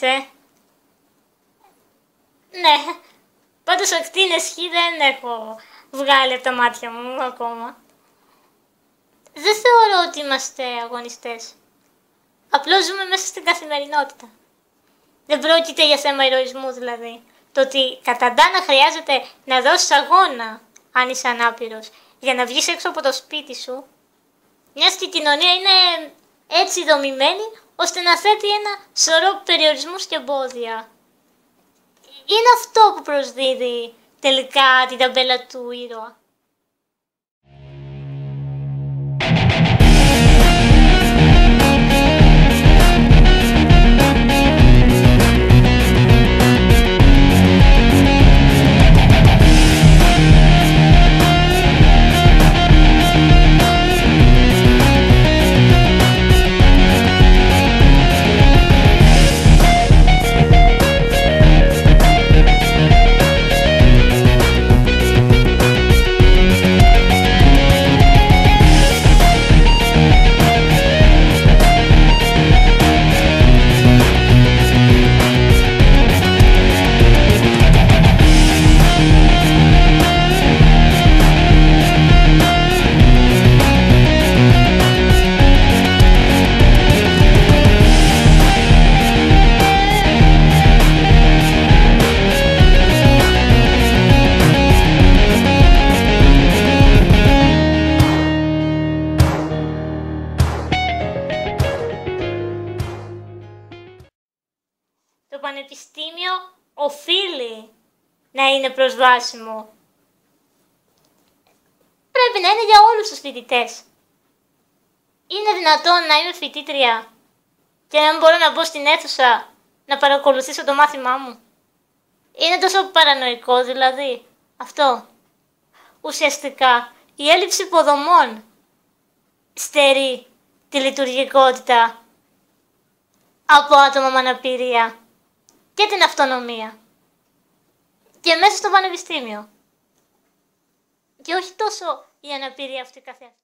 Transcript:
λες, Ναι. Πάντως ακτίνες χ δεν έχω βγάλει από τα μάτια μου ακόμα. Δεν θεωρώ ότι είμαστε αγωνιστές. Απλώς ζούμε μέσα στην καθημερινότητα. Δεν πρόκειται για θέμα ηρωισμού δηλαδή. Το ότι καταντά να χρειάζεται να δώσεις αγώνα αν είσαι ανάπηρος για να βγεις έξω από το σπίτι σου, μιας και η κοινωνία είναι έτσι δομημένη ώστε να θέτει ένα σωρό περιορισμούς και εμπόδια. Είναι αυτό που προσδίδει τελικά την ταμπέλα του ήρωα. Το πανεπιστήμιο οφείλει να είναι προσβάσιμο. Πρέπει να είναι για όλους τους φοιτητές. Είναι δυνατόν να είμαι φοιτήτρια και να μην μπορώ να μπω στην αίθουσα να παρακολουθήσω το μάθημά μου? Είναι τόσο παρανοϊκό δηλαδή αυτό? Ουσιαστικά η έλλειψη υποδομών στερεί τη λειτουργικότητα από άτομα με αναπηρία και την αυτονομία και μέσα στο πανεπιστήμιο. Και όχι τόσο η αναπηρία αυτή καθεαυτή.